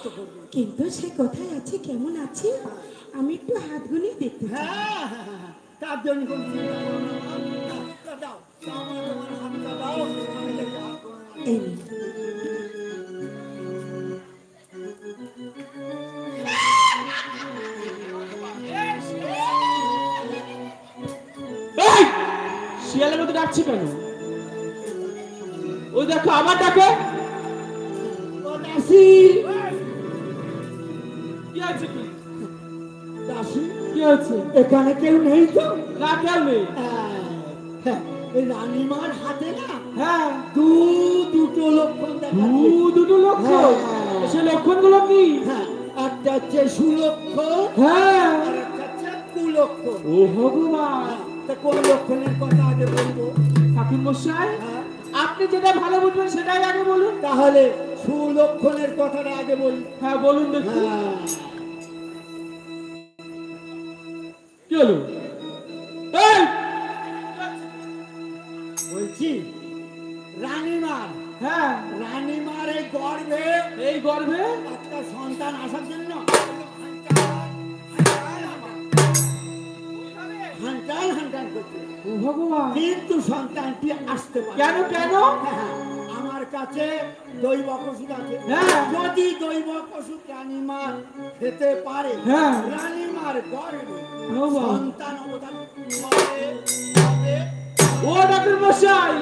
তো করবে। কিন্তু সে কোথায় আছে, কেমন আছে, আমি একটু হাত গুলিয়ে দেখতে চাই। হ্যাঁ হ্যাঁ হ্যাঁ, তার জন্য কোনো চিন্তা করো না মা। দাও আমার তোমার হাতটা দাও, আমি দেখে হাত করে এই নিন। শিয়ালের মতো ডাকছে কেন? ওই দেখো আবার ডাকে। দাসী কি আছে কি? দাসী কি হচ্ছে? এখানে কেউ নেই তো? না কেউ নেই। এই রানীমার হাতে না হ্যাঁ দুটো লক্ষণ দেখা দুটো লক্ষণ। সে লক্ষণগুলো কি? হ্যাঁ, একটা হচ্ছে সুলক্ষণ, হ্যাঁ আর একটা হচ্ছে কুলক্ষণ। ও ভগবান, তা কোন লক্ষণের কথা আগে বলবো? ঠাকুর মশাই হ্যাঁ, আপনি যেটা ভালো বুঝবেন সেটাই আগে বলুন। তাহলে সুলক্ষণের কথাটা আগে বলি। হ্যাঁ বলুন দেখি। হ্যাঁ, কি হলো? এই বলছি রানীমার, হ্যাঁ রানীমার এই গর্ভে এই গর্ভে একটা সন্তান আসার জন্য হান্টান হান্টান করছে, ও ভগবান, কিন্তু সন্তানটি আসতে পারে কেন কেন? হ্যাঁ, আমার কাছে দৈবক ওষুধ আছে। হ্যাঁ। যদি দৈবক ওষুধ রানীমার খেতে পারে, হ্যাঁ। রানীমার গর্ভে বাবা। সন্তান অবদান হবে। ও ঠাকুর মশাই,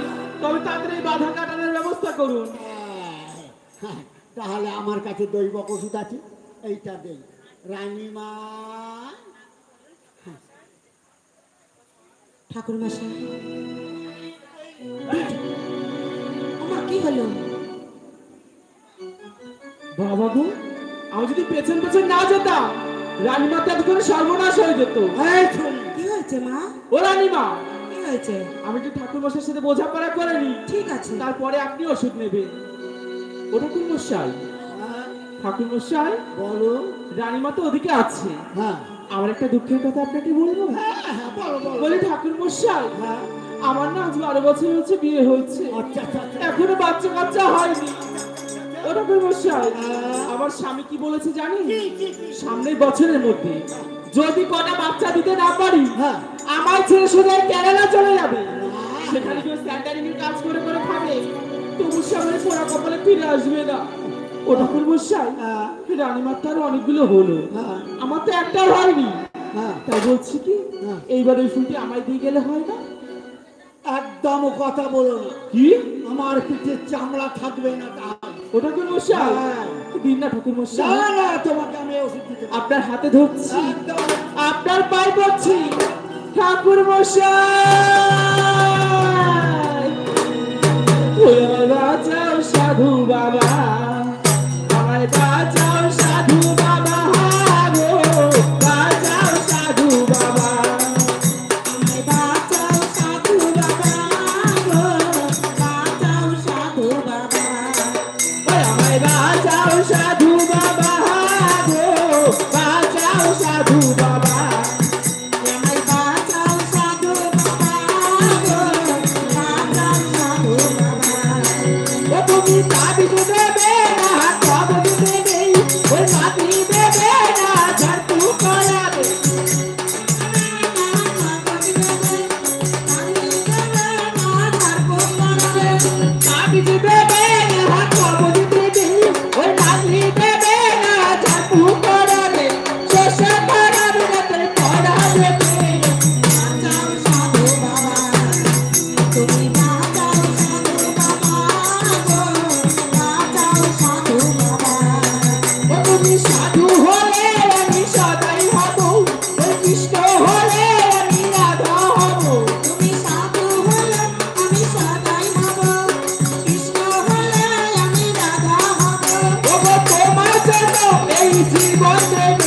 তবে তাড়াতাড়ি বাধা কাটানোর ব্যবস্থা করুন। হ্যাঁ, তাহলে আমার কাছে দৈবক ওষুধ আছে, এইটা দেই রানীমা। ঠাকুর মশাই, আমার কি হলো? বাবা গো, আমি যদি পেছন পেছন না যেতাম রানীমা তো এতক্ষণে সর্বনাশ হয়ে যেত। এই ছড়ি, কি হয়েছে মা? ও রানীমা, কি হয়েছে? আমি তো ঠাকুর মশাইয়ের সাথে বোঝাপড়া করে নি, ঠিক আছে। তারপরে আপনি ওষুধ নেবেন। ও ঠাকুর মশাই, হ্যাঁ, ঠাকুর মশাই, বলো। রানীমা তো ওদিকে আছে, হ্যাঁ আমার একটা দুঃখের কথা আপনাকে বলবো। হ্যাঁ হ্যাঁ, বলো বলো। বলি ঠাকুর মশাই, হ্যাঁ, আমার না আজ 12 বছর হচ্ছে বিয়ে হয়েছে, আচ্ছা আচ্ছা আচ্ছা। এখনো বাচ্চা কাচ্চা হয়নি। ও ঠাকুর মশাই, আমার স্বামী কি বলেছে জানেন? কি, কি, কি? সামনের বছরের মধ্যে যদি কটা বাচ্চা দিতে না পারি, হ্যাঁ। আমার ছেলে সোজা কেরালা চলে যাবে, সেখানে কেউ স্যান্ডারিং এর কাজ করে করে খাবে, তবু সামনে পোড়া কপালে ফিরে আসবে না। ও ঠাকুর মশাই, রানীমার তো আরো অনেকগুলো হলো, হ্যাঁ। আমার তো একটাও হয়নি, হ্যাঁ, তাই বলছি কি হ্যাঁ। এইবার ওই ফুলটি আমায় দিয়ে গেলে হয় না? একদম কথা বলো না, কি? আমার পিঠে চামড়া থাকবে না তাহলে। ও ঠাকুর মশাই, হ্যাঁ। দিন না ঠাকুর না মশাই, না, তোমাকে আমি ওষুধ দিতে পারবো না। আপনার হাতে ধরছি, একদম। আপনার পায়ে পড়ছি, ঠাকুর মশাই, ওই আমার বাঁচাও সাধু বাবা, আমায় বাঁচাও সাধু বাবা, গো বাঁচাও সাধু বাবা, আমায় বাঁচাও সাধু বাবা গো, বাঁচাও সাধু বাবা। ওই আমায় বাঁচাও সাধু বাবা, গো বাঁচাও সাধু বাবা, আমায় বাঁচাও সাধু বাবা গো, বাঁচাও সাধু বাবা। ও তুমি তাবিজ দেবে না কবজ দেবে, ওই মাটি দেবে না ঝাড়ু করাবে, তাবিজ দেবে না কবজ দেবে, ওই মাটি দেবে না ঝাড়ু করাবে, শোষা করাবে না তোর করাবে। বাঁচাও সাধু বাবা, তুমি বাঁচাও সাধু বাবা গো, বাঁচাও সাধু বাবা। ও তুমি সাধু হলে আমি সদাই হব, ওই কৃষ্ণ হলে আমি রাধা হব, তুমি সাধু হলে আমি সদাই হব, কৃষ্ণ হলে আমি রাধা হব। ওগো তোমার জন্য এই জীবন দেব,